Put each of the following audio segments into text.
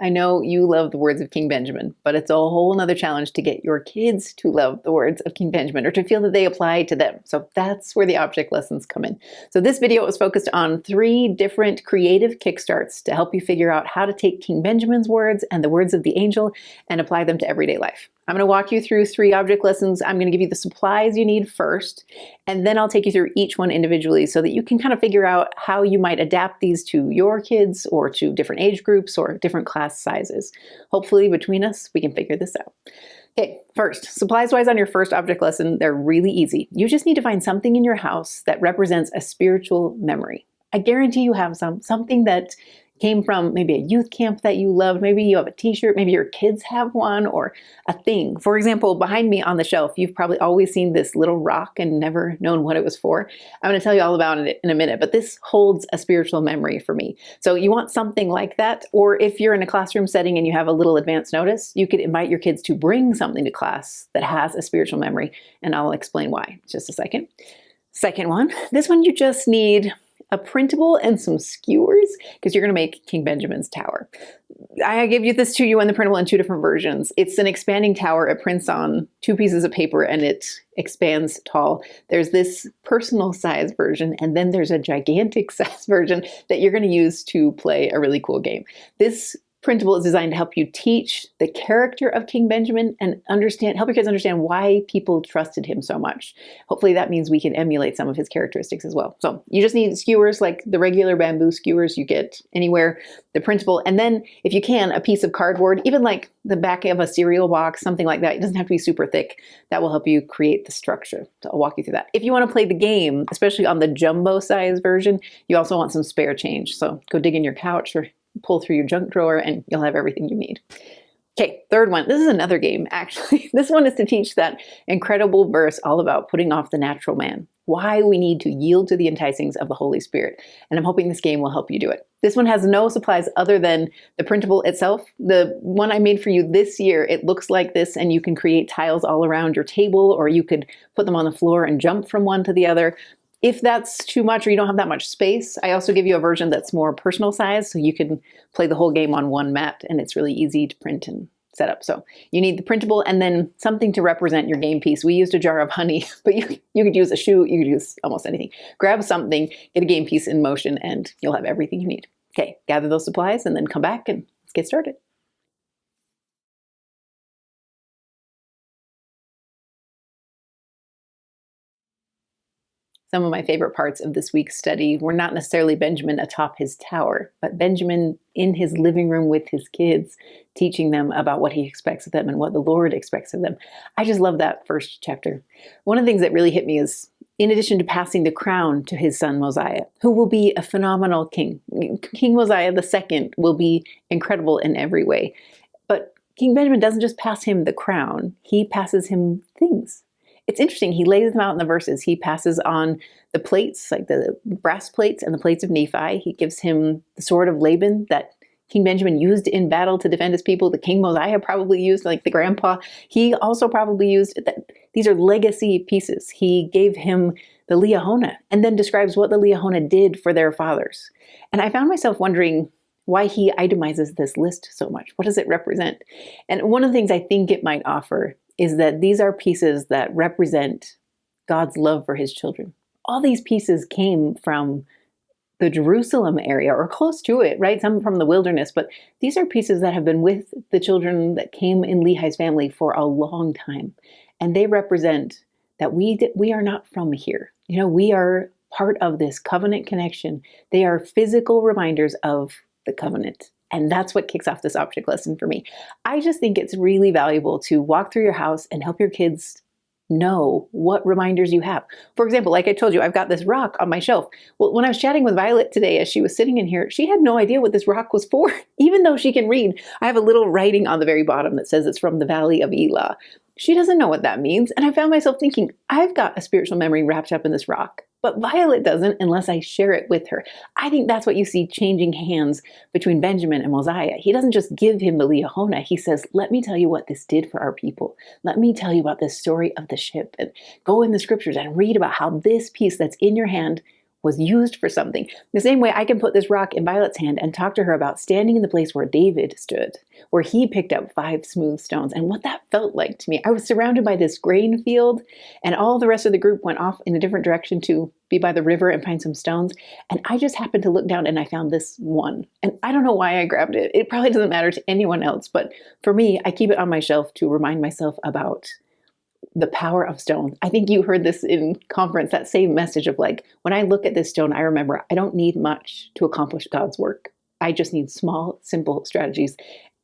I know you love the words of King Benjamin, but it's a whole nother challenge to get your kids to love the words of King Benjamin or to feel that they apply to them. So that's where the object lessons come in. So this video was focused on 3 different creative kickstarts to help you figure out how to take King Benjamin's words and the words of the angel and apply them to everyday life. I'm going to walk you through 3 object lessons. I'm going to give you the supplies you need first, and then I'll take you through each one individually so that you can kind of figure out how you might adapt these to your kids or to different age groups or different class sizes. Hopefully between us, we can figure this out. Okay, first, supplies-wise on your first object lesson, they're really easy. You just need to find something in your house that represents a spiritual memory. I guarantee you have something that came from maybe a youth camp that you loved. Maybe you have a t-shirt, maybe your kids have one, or a thing. For example, behind me on the shelf, you've probably always seen this little rock and never known what it was for. I'm going to tell you all about it in a minute, but this holds a spiritual memory for me. So you want something like that, or if you're in a classroom setting and you have a little advance notice, you could invite your kids to bring something to class that has a spiritual memory, and I'll explain why in just a second. Second one, this one you just need a printable and some skewers because you're going to make King Benjamin's tower. I gave you this to you in the printable in 2 different versions. It's an expanding tower. It prints on 2 pieces of paper and it expands tall. There's this personal size version, and then there's a gigantic size version that you're going to use to play a really cool game. This printable is designed to help you teach the character of King Benjamin and help your kids understand why people trusted him so much. Hopefully that means we can emulate some of his characteristics as well. So you just need skewers like the regular bamboo skewers you get anywhere, the printable, and then if you can, a piece of cardboard, even like the back of a cereal box, something like that. It doesn't have to be super thick. That will help you create the structure. So I'll walk you through that. If you want to play the game, especially on the jumbo size version, you also want some spare change. So go dig in your couch or pull through your junk drawer and you'll have everything you need. Okay, third one. This is another game, actually. This one is to teach that incredible verse all about putting off the natural man, why we need to yield to the enticings of the Holy Spirit. And I'm hoping this game will help you do it. This one has no supplies other than the printable itself. The one I made for you this year, it looks like this, and you can create tiles all around your table, or you could put them on the floor and jump from one to the other. If that's too much or you don't have that much space, I also give you a version that's more personal size, so you can play the whole game on one mat, and it's really easy to print and set up. So you need the printable and then something to represent your game piece. We used a jar of honey, but you could use a shoe, you could use almost anything. Grab something, get a game piece in motion, and you'll have everything you need. Okay, gather those supplies and then come back and let's get started. Some of my favorite parts of this week's study were not necessarily Benjamin atop his tower, but Benjamin in his living room with his kids, teaching them about what he expects of them and what the Lord expects of them. I just love that first chapter. One of the things that really hit me is, in addition to passing the crown to his son Mosiah, who will be a phenomenal king. King Mosiah II will be incredible in every way. But King Benjamin doesn't just pass him the crown, he passes him things. It's interesting, he lays them out in the verses. He passes on the plates, like the brass plates and the plates of Nephi. He gives him the sword of Laban that King Benjamin used in battle to defend his people. The King Mosiah probably used, like the grandpa. He also probably used that. These are legacy pieces. He gave him the Liahona and then describes what the Liahona did for their fathers. And I found myself wondering why he itemizes this list so much. What does it represent? And one of the things I think it might offer is that these are pieces that represent God's love for his children. All these pieces came from the Jerusalem area or close to it, right? Some from the wilderness, but these are pieces that have been with the children that came in Lehi's family for a long time. And they represent that we are not from here. You know, we are part of this covenant connection. They are physical reminders of the covenant. And that's what kicks off this object lesson for me. I just think it's really valuable to walk through your house and help your kids know what reminders you have. For example, like I told you, I've got this rock on my shelf. Well, when I was chatting with Violet today as she was sitting in here, she had no idea what this rock was for, even though she can read. I have a little writing on the very bottom that says it's from the Valley of Elah. She doesn't know what that means. And I found myself thinking, I've got a spiritual memory wrapped up in this rock. But Violet doesn't unless I share it with her. I think that's what you see changing hands between Benjamin and Mosiah. He doesn't just give him the Liahona. He says, let me tell you what this did for our people. Let me tell you about the story of the ship. And go in the scriptures and read about how this piece that's in your hand was used for something. The same way I can put this rock in Violet's hand and talk to her about standing in the place where David stood, where he picked up 5 smooth stones, and what that felt like to me. I was surrounded by this grain field, and all the rest of the group went off in a different direction to be by the river and find some stones. And I just happened to look down and I found this one. And I don't know why I grabbed it. It probably doesn't matter to anyone else, but for me, I keep it on my shelf to remind myself about the power of stone. I think you heard this in conference, that same message of like, when I look at this stone, I remember I don't need much to accomplish God's work. I just need small, simple strategies,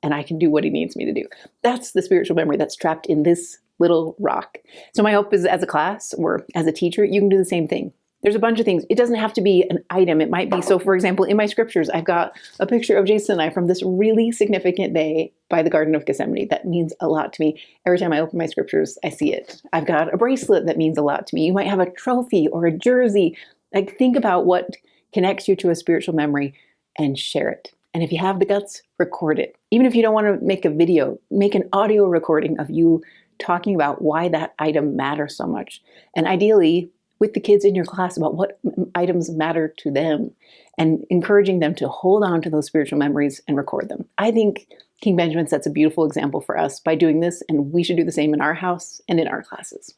and I can do what he needs me to do. That's the spiritual memory that's trapped in this little rock. So my hope is, as a class or as a teacher, you can do the same thing. There's a bunch of things. It doesn't have to be an item. It might be, so for example, in my scriptures, I've got a picture of Jason and I from this really significant day by the Garden of Gethsemane. That means a lot to me. Every time I open my scriptures, I see it. I've got a bracelet that means a lot to me. You might have a trophy or a jersey. Like, think about what connects you to a spiritual memory and share it. And if you have the guts, record it. Even if you don't want to make a video, make an audio recording of you talking about why that item matters so much. And ideally, with the kids in your class about what items matter to them, and encouraging them to hold on to those spiritual memories and record them. I think King Benjamin sets a beautiful example for us by doing this, and we should do the same in our house and in our classes.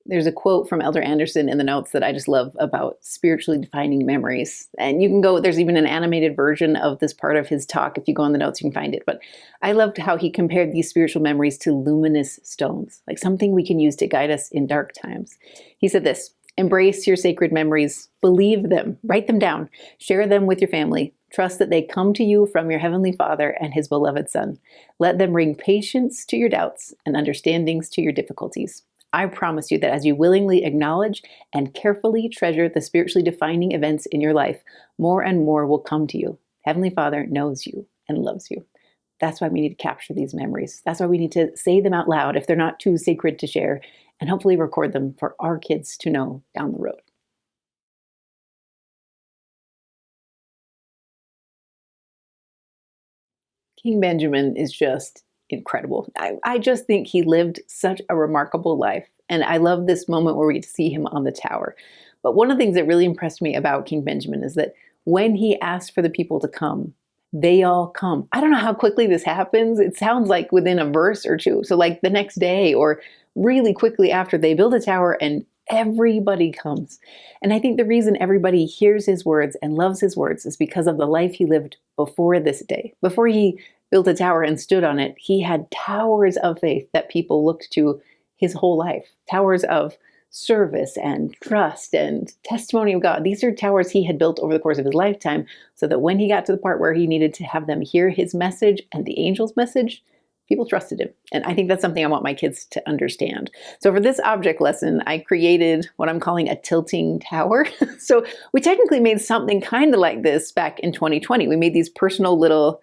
There's a quote from Elder Anderson in the notes that I just love about spiritually defining memories. And you can go, there's even an animated version of this part of his talk. If you go in the notes, you can find it. But I loved how he compared these spiritual memories to luminous stones, like something we can use to guide us in dark times. He said this: embrace your sacred memories, believe them, write them down, share them with your family. Trust that they come to you from your Heavenly Father and His beloved Son. Let them bring patience to your doubts and understandings to your difficulties. I promise you that as you willingly acknowledge and carefully treasure the spiritually defining events in your life, more and more will come to you. Heavenly Father knows you and loves you. That's why we need to capture these memories. That's why we need to say them out loud if they're not too sacred to share, and hopefully record them for our kids to know down the road. King Benjamin is just incredible. I just think he lived such a remarkable life. And I love this moment where we get to see him on the tower. But one of the things that really impressed me about King Benjamin is that when he asked for the people to come, they all come. I don't know how quickly this happens. It sounds like within a verse or two. So like the next day or really quickly after, they build a tower and everybody comes. And I think the reason everybody hears his words and loves his words is because of the life he lived before this day. Before he built a tower and stood on it, he had towers of faith that people looked to his whole life. Towers of service and trust and testimony of God. These are towers he had built over the course of his lifetime, so that when he got to the part where he needed to have them hear his message and the angel's message, people trusted him. And I think that's something I want my kids to understand. So for this object lesson, I created what I'm calling a tilting tower. So we technically made something kind of like this back in 2020. We made these personal little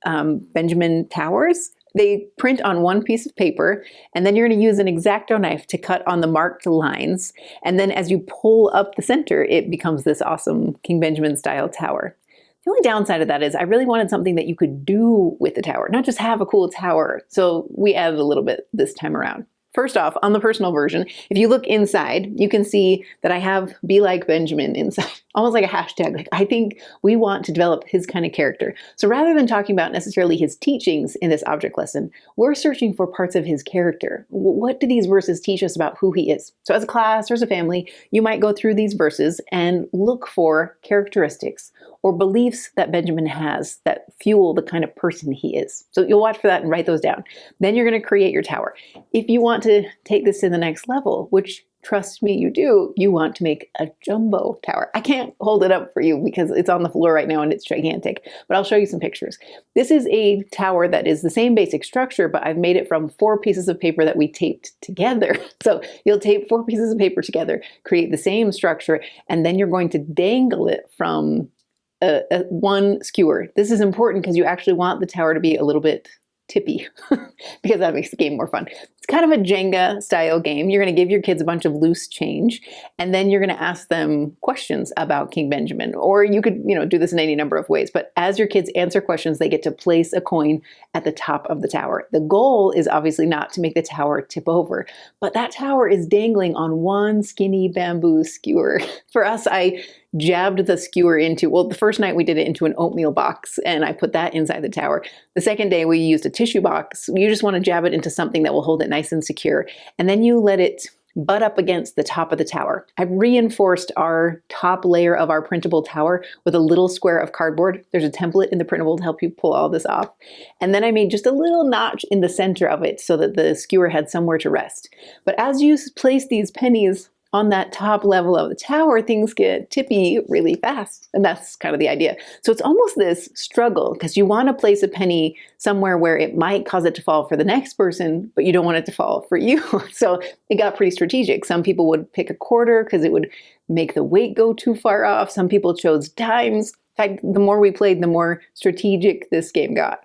Benjamin towers. They print on one piece of paper, and then you're going to use an X-Acto knife to cut on the marked lines. And then as you pull up the center, it becomes this awesome King Benjamin style tower. The only downside of that is I really wanted something that you could do with the tower, not just have a cool tower. So we added a little bit this time around. First off, on the personal version, if you look inside, you can see that I have "Be Like Benjamin" inside, almost like a hashtag. Like, I think we want to develop his kind of character. So rather than talking about necessarily his teachings in this object lesson, we're searching for parts of his character. What do these verses teach us about who he is? So as a class or as a family, you might go through these verses and look for characteristics or beliefs that Benjamin has that fuel the kind of person he is. So you'll watch for that and write those down. Then you're going to create your tower. If you want to take this to the next level, which trust me, you do, you want to make a jumbo tower. I can't hold it up for you because it's on the floor right now and it's gigantic, but I'll show you some pictures. This is a tower that is the same basic structure, but I've made it from 4 pieces of paper that we taped together. So you'll tape 4 pieces of paper together, create the same structure, and then you're going to dangle it from one skewer. This is important because you actually want the tower to be a little bit tippy because that makes the game more fun. It's kind of a Jenga style game. You're going to give your kids a bunch of loose change, and then you're going to ask them questions about King Benjamin. Or you could, do this in any number of ways. But as your kids answer questions, they get to place a coin at the top of the tower. The goal is obviously not to make the tower tip over, but that tower is dangling on one skinny bamboo skewer. For us, I jabbed the skewer into, well, the first night we did it into an oatmeal box and I put that inside the tower. The second day we used a tissue box. You just want to jab it into something that will hold it nice and secure. And then you let it butt up against the top of the tower. I've reinforced our top layer of our printable tower with a little square of cardboard. There's a template in the printable to help you pull all this off. And then I made just a little notch in the center of it so that the skewer had somewhere to rest. But as you place these pennies on that top level of the tower, things get tippy really fast. And that's kind of the idea. So it's almost this struggle because you want to place a penny somewhere where it might cause it to fall for the next person, but you don't want it to fall for you. So it got pretty strategic. Some people would pick a quarter because it would make the weight go too far off. Some people chose dimes. In fact, the more we played, the more strategic this game got.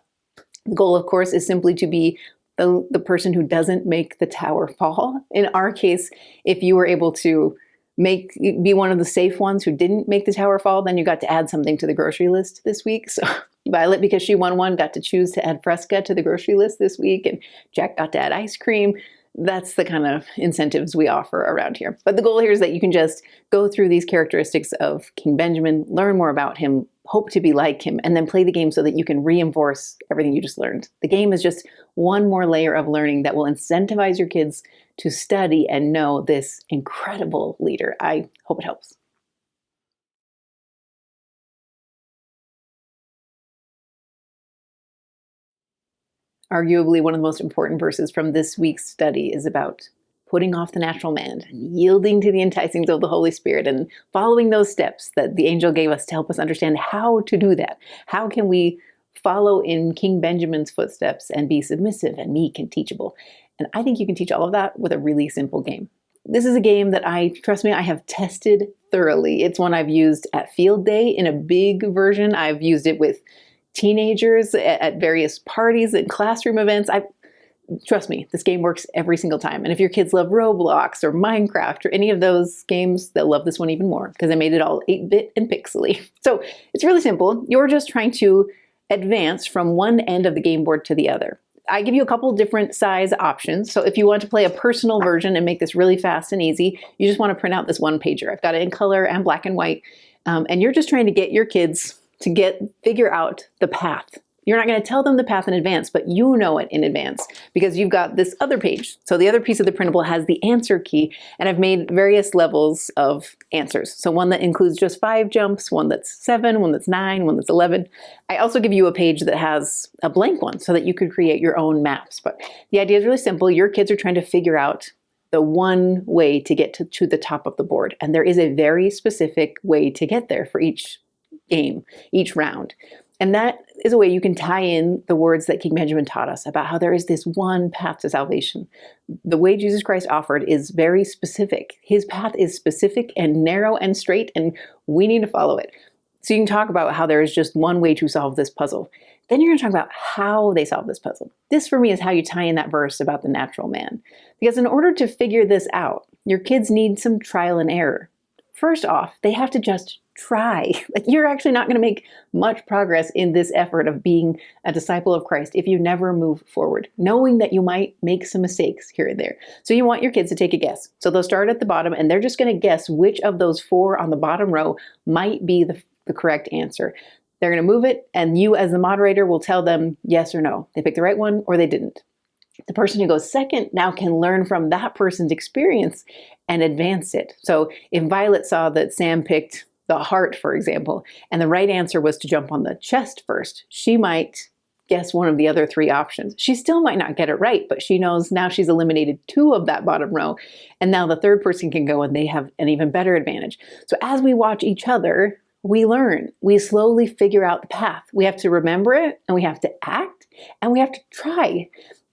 The goal, of course, is simply to be the person who doesn't make the tower fall. In our case, if you were able to be one of the safe ones who didn't make the tower fall, then you got to add something to the grocery list this week. So Violet, because she won one, got to choose to add Fresca to the grocery list this week, and Jack got to add ice cream. That's the kind of incentives we offer around here. But the goal here is that you can just go through these characteristics of King Benjamin, learn more about him, hope to be like him, and then play the game so that you can reinforce everything you just learned. The game is just one more layer of learning that will incentivize your kids to study and know this incredible leader. I hope it helps. Arguably, one of the most important verses from this week's study is about putting off the natural man and yielding to the enticings of the Holy Spirit and following those steps that the angel gave us to help us understand how to do that. How can we follow in King Benjamin's footsteps and be submissive and meek and teachable? And I think you can teach all of that with a really simple game. This is a game that trust me, I have tested thoroughly. It's one I've used at field day in a big version. I've used it with teenagers at various parties and classroom events. Trust me, this game works every single time. And if your kids love Roblox or Minecraft or any of those games, they'll love this one even more because I made it all 8-bit and pixely. So it's really simple. You're just trying to advance from one end of the game board to the other. I give you a couple different size options. So if you want to play a personal version and make this really fast and easy, you just want to print out this one pager. I've got it in color and black and white. And you're just trying to get your kids to figure out the path. You're not going to tell them the path in advance, but you know it in advance because you've got this other page. So the other piece of the printable has the answer key, and I've made various levels of answers. So one that includes just 5 jumps, one that's 7, one that's 9, one that's 11. I also give you a page that has a blank one so that you could create your own maps. But the idea is really simple. Your kids are trying to figure out the one way to get to the top of the board. And there is a very specific way to get there for each game, each round. And that is a way you can tie in the words that King Benjamin taught us about how there is this one path to salvation. The way Jesus Christ offered is very specific. His path is specific and narrow and straight, and we need to follow it. So you can talk about how there is just one way to solve this puzzle. Then you're going to talk about how they solve this puzzle. This, for me, is how you tie in that verse about the natural man. Because in order to figure this out, your kids need some trial and error. First off, they have to just try. You're actually not going to make much progress in this effort of being a disciple of Christ if you never move forward, knowing that you might make some mistakes here and there. So you want your kids to take a guess. So they'll start at the bottom and they're just going to guess which of those 4 on the bottom row might be the correct answer. They're going to move it, and you as the moderator will tell them yes or no. They picked the right one or they didn't. The person who goes second now can learn from that person's experience and advance it. So if Violet saw that Sam picked the heart, for example, and the right answer was to jump on the chest first, she might guess one of the other 3 options. She still might not get it right, but she knows now she's eliminated 2 of that bottom row, and now the third person can go and they have an even better advantage. So as we watch each other, we learn. We slowly figure out the path. We have to remember it, and we have to act, and we have to try.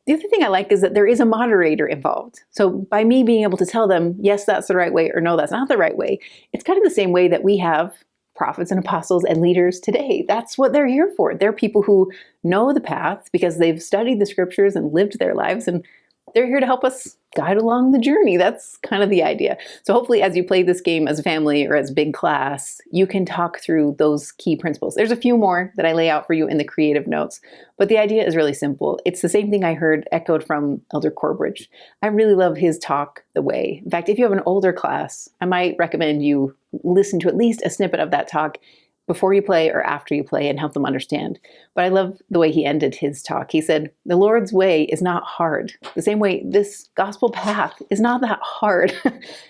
The other thing I like is that there is a moderator involved. So by me being able to tell them, yes, that's the right way, or no, that's not the right way, it's kind of the same way that we have prophets and apostles and leaders today. That's what they're here for. They're people who know the path because they've studied the scriptures and lived their lives, and they're here to help us guide along the journey. That's kind of the idea. So hopefully as you play this game as a family or as a big class, you can talk through those key principles. There's a few more that I lay out for you in the creative notes, but the idea is really simple. It's the same thing I heard echoed from Elder Corbridge. I really love his talk, The Way. In fact, if you have an older class, I might recommend you listen to at least a snippet of that talk before you play or after you play and help them understand. But I love the way he ended his talk. He said, the Lord's way is not hard. The same way this gospel path is not that hard.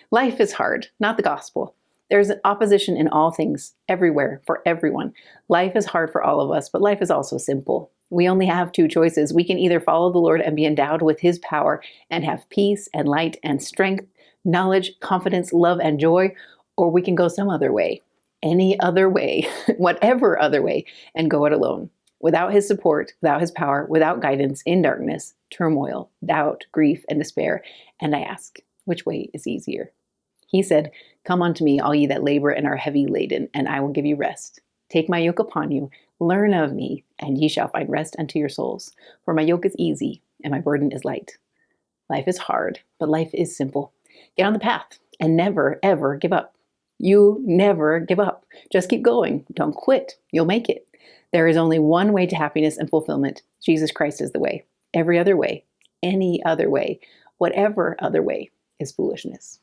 Life is hard, not the gospel. There's opposition in all things, everywhere, for everyone. Life is hard for all of us, but life is also simple. We only have two choices. We can either follow the Lord and be endowed with his power and have peace and light and strength, knowledge, confidence, love, and joy, or we can go some other way. Any other way, whatever other way, and go it alone. Without his support, without his power, without guidance, in darkness, turmoil, doubt, grief, and despair. And I ask, which way is easier? He said, come unto me, all ye that labor and are heavy laden, and I will give you rest. Take my yoke upon you, learn of me, and ye shall find rest unto your souls. For my yoke is easy, and my burden is light. Life is hard, but life is simple. Get on the path, and never, ever give up. You never give up. Just keep going. Don't quit. You'll make it. There is only one way to happiness and fulfillment. Jesus Christ is the way. Every other way, any other way, whatever other way is foolishness.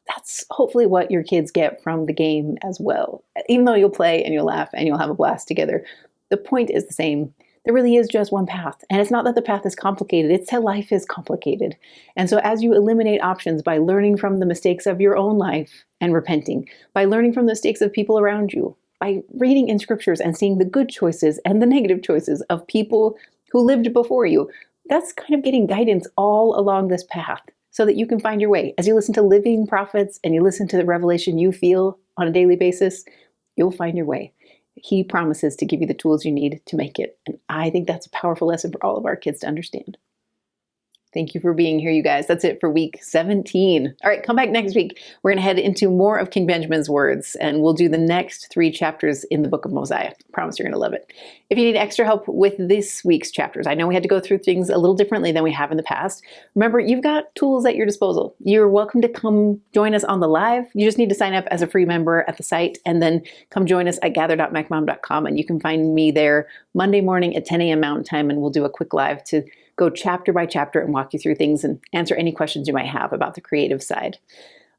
That's hopefully what your kids get from the game as well. Even though you'll play and you'll laugh and you'll have a blast together, the point is the same. There really is just one path. And it's not that the path is complicated, it's that life is complicated. And so as you eliminate options by learning from the mistakes of your own life and repenting, by learning from the mistakes of people around you, by reading in scriptures and seeing the good choices and the negative choices of people who lived before you, that's kind of getting guidance all along this path so that you can find your way. As you listen to living prophets and you listen to the revelation you feel on a daily basis, you'll find your way. He promises to give you the tools you need to make it. And I think that's a powerful lesson for all of our kids to understand. Thank you for being here, you guys. That's it for week 17. All right, come back next week. We're going to head into more of King Benjamin's words, and we'll do the next 3 chapters in the book of Mosiah. I promise you're going to love it. If you need extra help with this week's chapters, I know we had to go through things a little differently than we have in the past. Remember, you've got tools at your disposal. You're welcome to come join us on the live. You just need to sign up as a free member at the site, and then come join us at gather.macmom.com, and you can find me there Monday morning at 10 a.m. Mountain Time, and we'll do a quick live to go chapter by chapter and walk you through things and answer any questions you might have about the creative side.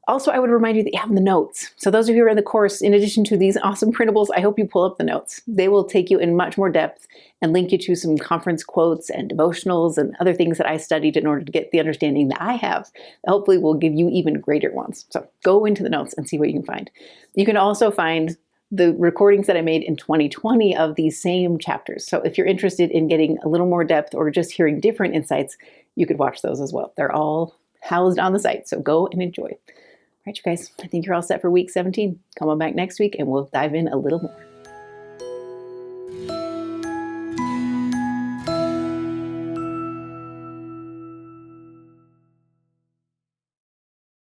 Also, I would remind you that you have the notes. So those of you who are in the course, in addition to these awesome printables, I hope you pull up the notes. They will take you in much more depth and link you to some conference quotes and devotionals and other things that I studied in order to get the understanding that I have. Hopefully will give you even greater ones. So go into the notes and see what you can find. You can also find the recordings that I made in 2020 of these same chapters. So if you're interested in getting a little more depth or just hearing different insights, you could watch those as well. They're all housed on the site, so go and enjoy. All right, you guys, I think you're all set for week 17. Come on back next week and we'll dive in a little more.